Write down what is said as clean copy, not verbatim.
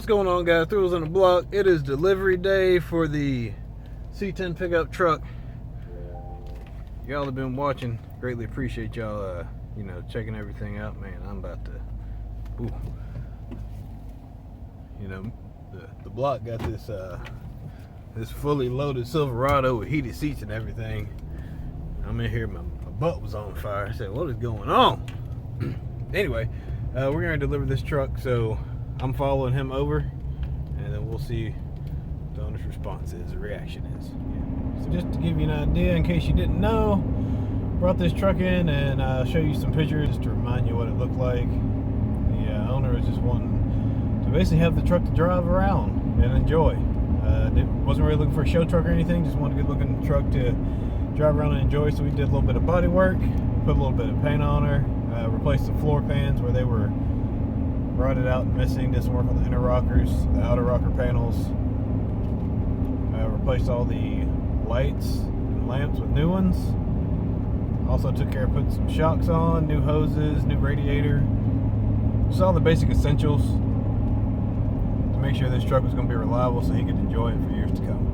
going on, guys? Tools on the block. It is delivery day for the C10 pickup truck. Y'all have been watching. Greatly appreciate y'all, checking everything out. Man, I'm about to. Ooh. The block got this this fully loaded Silverado with heated seats and everything. I'm in here. My butt was on fire. I said, "What is going on?" Anyway, we're gonna deliver this truck, so I'm following him over, and then we'll see what the owner's response is, the reaction is. Yeah. So just to give you an idea, in case you didn't know, brought this truck in and show you some pictures just to remind you what it looked like. The owner was just wanting to basically have the truck to drive around and enjoy. Wasn't really looking for a show truck or anything, just wanted a good looking truck to drive around and enjoy. So we did a little bit of body work, put a little bit of paint on her, replaced the floor pans where they were rotted out and missing, did some work on the inner rockers, the outer rocker panels, replaced all the lights and lamps with new ones. Also took care of putting some shocks on, new hoses, new radiator, just all the basic essentials to make sure this truck was going to be reliable so he could enjoy it for years to come.